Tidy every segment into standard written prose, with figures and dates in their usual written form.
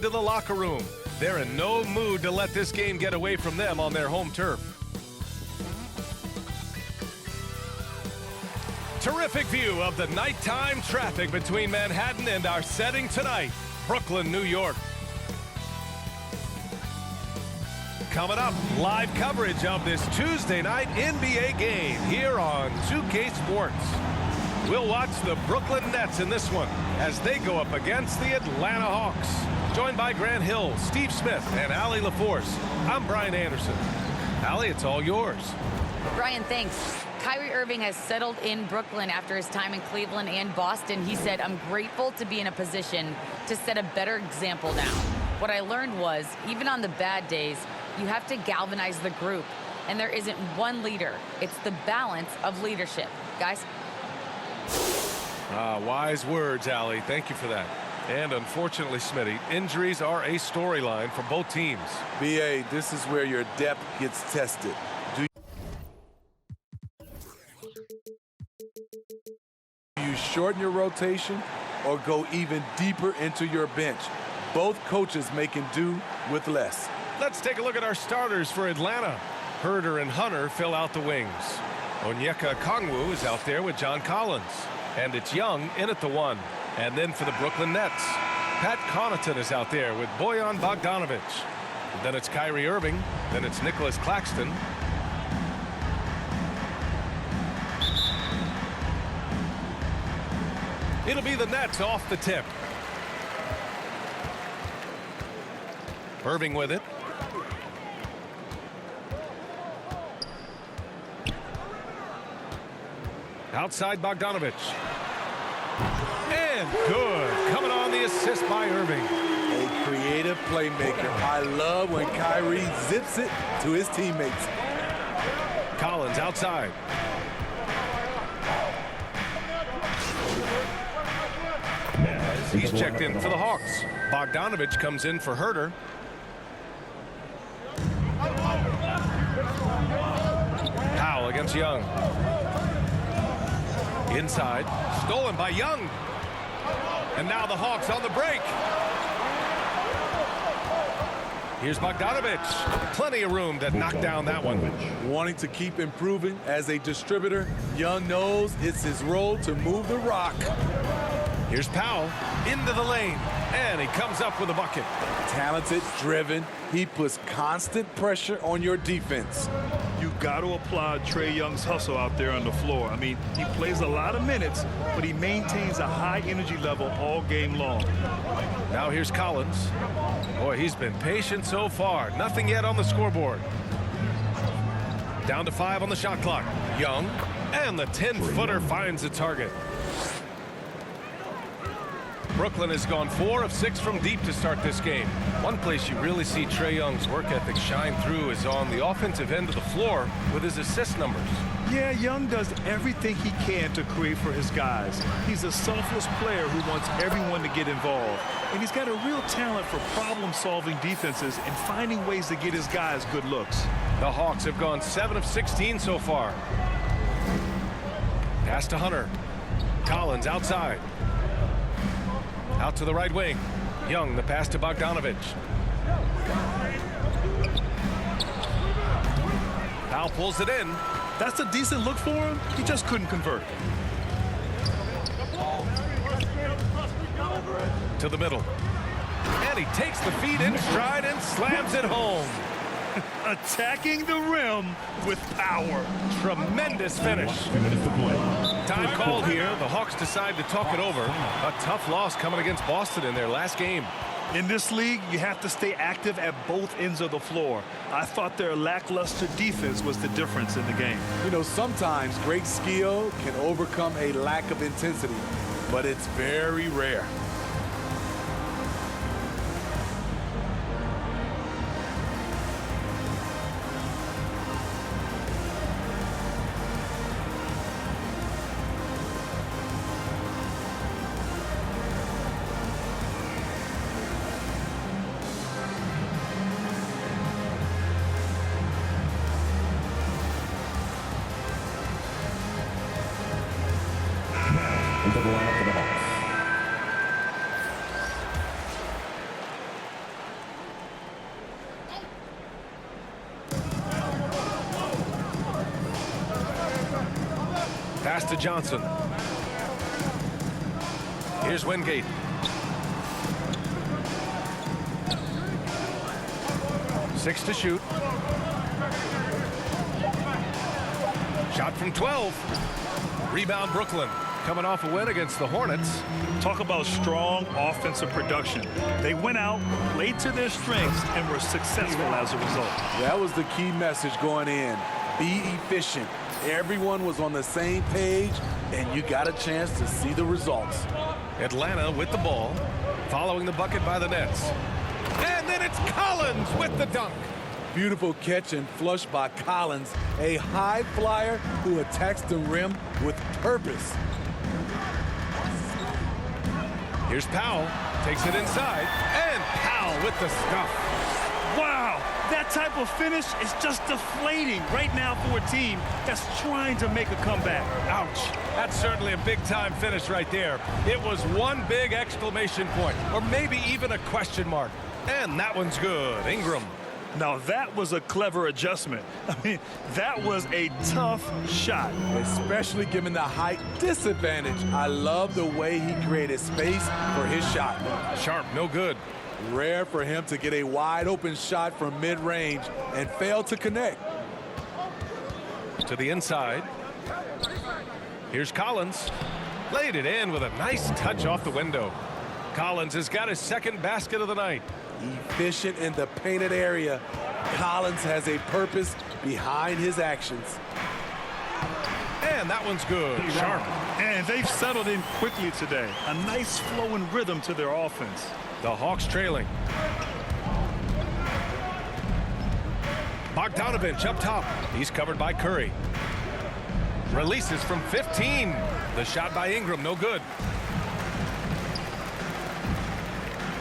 head to the locker room. They're in no mood to let this game get away from them on their home turf. Terrific view of the nighttime traffic between Manhattan and our setting tonight, Brooklyn, New York. Coming up, live coverage of this Tuesday night NBA game here on 2K Sports. We'll watch the Brooklyn Nets in this one as they go up against the Atlanta Hawks. Joined by Grant Hill, Steve Smith, and Allie LaForce. I'm Brian Anderson. Allie, it's all yours. Brian, thanks. Kyrie Irving has settled in Brooklyn after his time in Cleveland and Boston. He said, "I'm grateful to be in a position to set a better example now. What I learned was, even on the bad days, you have to galvanize the group. And there isn't one leader. It's the balance of leadership." Guys? Wise words, Allie. Thank you for that. And unfortunately, Smitty, injuries are a storyline for both teams. BA, this is where your depth gets tested. Do you shorten your rotation or go even deeper into your bench? Both coaches making do with less. Let's take a look at our starters for Atlanta. Herder and Hunter fill out the wings. Onyeka Okongwu is out there with John Collins. And it's Young in at the 1. And then for the Brooklyn Nets, Pat Connaughton is out there with Bojan Bogdanovic. Then it's Kyrie Irving. Then it's Nicholas Claxton. It'll be the Nets off the tip. Irving with it. Outside Bogdanovic. And good. Coming on the assist by Irving. A creative playmaker. I love when Kyrie zips it to his teammates. Collins outside. He's checked in for the Hawks. Bogdanovic comes in for Herder. Powell against Young. Inside, stolen by Young. And now the Hawks on the break. Here's Bogdanovic. Plenty of room to knock down that one. Wanting to keep improving as a distributor, Young knows it's his role to move the rock. Here's Powell into the lane, and he comes up with a bucket. Talented, driven, he puts constant pressure on your defense. You got to applaud Trae Young's hustle out there on the floor. I mean, he plays a lot of minutes, but he maintains a high energy level all game long. Now here's Collins. Boy, he's been patient so far. Nothing yet on the scoreboard. Down to 5 on the shot clock. Young, and the 10-footer finds the target. Brooklyn has gone 4 of 6 from deep to start this game. One place you really see Trae Young's work ethic shine through is on the offensive end of the floor with his assist numbers. Yeah, Young does everything he can to create for his guys. He's a selfless player who wants everyone to get involved. And he's got a real talent for problem-solving defenses and finding ways to get his guys good looks. The Hawks have gone 7 of 16 so far. Pass to Hunter. Collins outside. Out to the right wing. Young, the pass to Bogdanovic. Powell pulls it in. That's a decent look for him. He just couldn't convert. To the middle. And he takes the feed in stride and slams it home. Attacking the rim with power. Tremendous finish. Time called here. The Hawks decide to talk it over. A tough loss coming against Boston in their last game. In this league, you have to stay active at both ends of the floor. I thought their lackluster defense was the difference in the game. You know, sometimes great skill can overcome a lack of intensity, but it's very rare. Pass to Johnson. Here's Wingate. Six to shoot. Shot from 12. Rebound Brooklyn. Coming off a win against the Hornets. Talk about strong offensive production. They went out, played to their strengths, and were successful as a result. That was the key message going in. Be efficient. Everyone was on the same page, and you got a chance to see the results. Atlanta with the ball, following the bucket by the Nets. And then it's Collins with the dunk. Beautiful catch and flush by Collins, a high flyer who attacks the rim with purpose. Here's Powell, takes it inside, and Powell with the stuff. Wow, that type of finish is just deflating right now for a team that's trying to make a comeback. Ouch. That's certainly a big-time finish right there. It was one big exclamation point, or maybe even a question mark. And that one's good. Ingram. Now that was a clever adjustment. I mean, that was a tough shot. Especially given the height disadvantage. I love the way he created space for his shot. Sharp, no good. Rare for him to get a wide open shot from mid-range and fail to connect. To the inside. Here's Collins. Laid it in with a nice touch off the window. Collins has got his second basket of the night. Efficient in the painted area. Collins has a purpose behind his actions. And that one's good. Sharp. And they've settled in quickly today. A nice flowing rhythm to their offense. The Hawks trailing. Bogdanovich up top. He's covered by Curry. Releases from 15. The shot by Ingram, no good.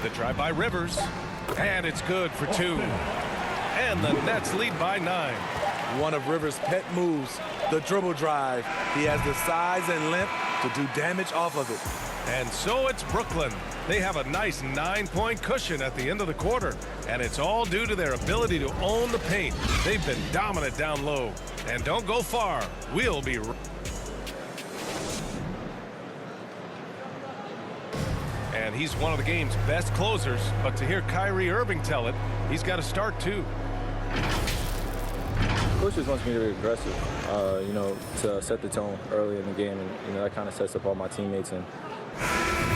The drive by Rivers. And it's good for two. And the Nets lead by 9. One of Rivers' pet moves, the dribble drive. He has the size and length to do damage off of it. And so it's Brooklyn. They have a nice 9-point cushion at the end of the quarter. And it's all due to their ability to own the paint. They've been dominant down low. And don't go far. We'll be right. And he's one of the game's best closers. But to hear Kyrie Irving tell it, he's got to start too. Coach just wants me to be aggressive, you know, to set the tone early in the game, and you know that kind of sets up all my teammates. And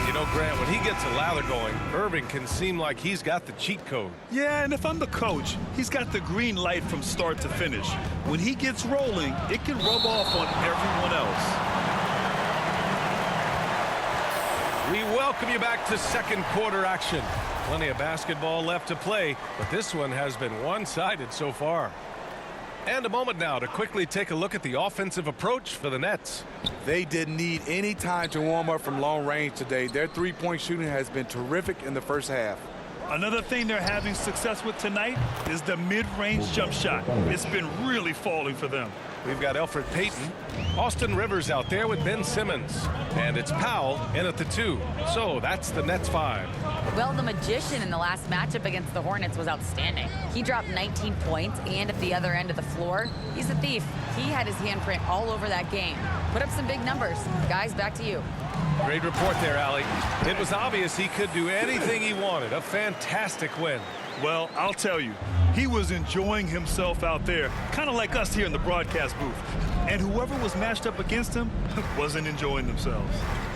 you know, Grant, when he gets a lather going, Irving can seem like he's got the cheat code. Yeah, and if I'm the coach, he's got the green light from start to finish. When he gets rolling, it can rub off on everyone else. We welcome you back to second quarter action. Plenty of basketball left to play, but this one has been one-sided so far. And a moment now to quickly take a look at the offensive approach for the Nets. They didn't need any time to warm up from long range today. Their three-point shooting has been terrific in the first half. Another thing they're having success with tonight is the mid-range jump shot. It's been really falling for them. We've got Elfrid Payton, Austin Rivers out there with Ben Simmons, and it's Powell in at the 2. So that's the Nets 5. Well, the magician in the last matchup against the Hornets was outstanding. He dropped 19 points, and at the other end of the floor, he's a thief. He had his handprint all over that game. Put up some big numbers. Guys, back to you. Great report there, Allie. It was obvious he could do anything he wanted. A fantastic win. Well, I'll tell you, he was enjoying himself out there, kind of like us here in the broadcast booth. And whoever was matched up against him wasn't enjoying themselves.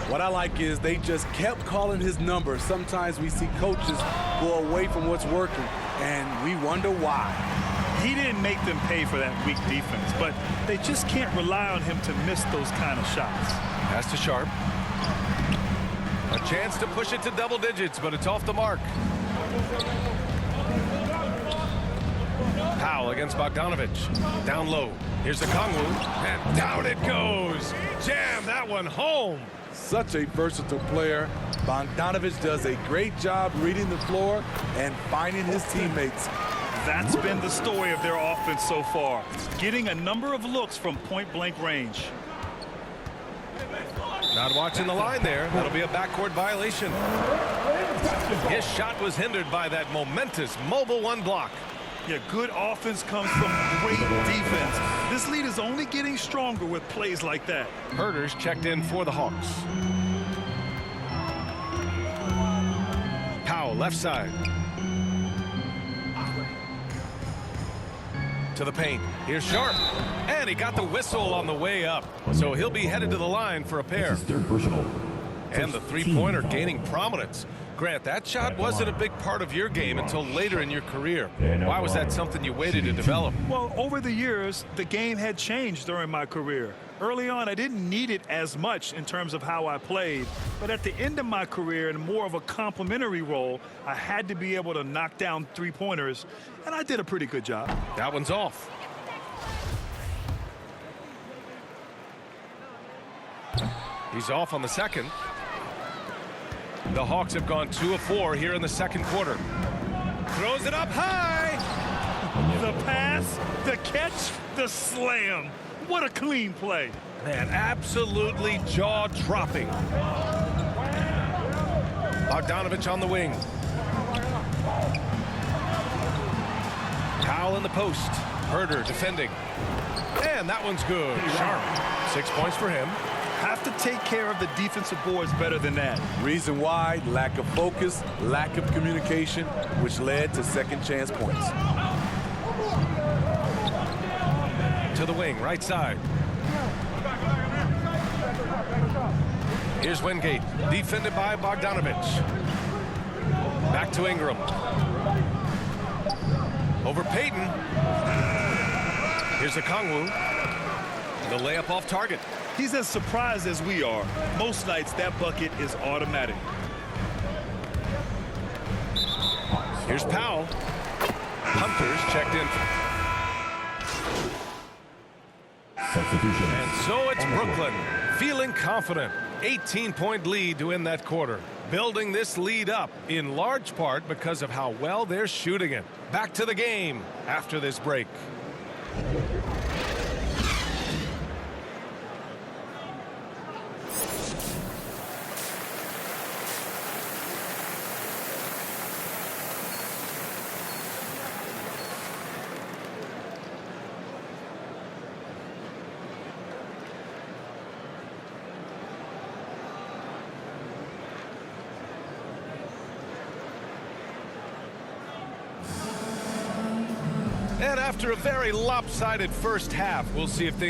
What I like is they just kept calling his number. Sometimes we see coaches go away from what's working, and we wonder why. He didn't make them pay for that weak defense, but they just can't rely on him to miss those kind of shots. Pass to Sharp. A chance to push it to double digits, but it's off the mark. Powell against Bogdanovich. Down low. Here's the Kongwu. And down it goes. Jam that one home. Such a versatile player. Bogdanovich does a great job reading the floor and finding his teammates. That's been the story of their offense so far. Getting a number of looks from point-blank range. Not watching the line there. That'll be a backcourt violation. His shot was hindered by that momentous mobile one block. Yeah, good offense comes from great defense. This lead is only getting stronger with plays like that. Herder's checked in for the Hawks. Powell, left side. To the paint. Here's Sharp. And he got the whistle on the way up. So he'll be headed to the line for a pair. Third personal. And the three-pointer gaining prominence. Grant, that shot wasn't a big part of your game until later in your career. Why was that something you waited to develop? Well, over the years, the game had changed during my career. Early on, I didn't need it as much in terms of how I played. But at the end of my career, in more of a complementary role, I had to be able to knock down three-pointers, and I did a pretty good job. That one's off. He's off on the second. The Hawks have gone 2 of 4 here in the second quarter. Throws it up high. The pass, the catch, the slam. What a clean play. Man, absolutely jaw-dropping. Bogdanovich on the wing. Powell in the post. Herder defending. And that one's good. Sharp. 6 points for him. Have to take care of the defensive boards better than that. Reason why, lack of focus, lack of communication, which led to second chance points. To the wing, right side. Here's Wingate, defended by Bogdanovich. Back to Ingram. Over Payton. Here's Okongwu. The layup off target. He's as surprised as we are. Most nights, that bucket is automatic. Here's Powell. Hunter's checked in. Substitution. And so it's Brooklyn, feeling confident. 18-point lead to end that quarter. Building this lead up in large part because of how well they're shooting it. Back to the game after this break. And after a very lopsided first half, we'll see if things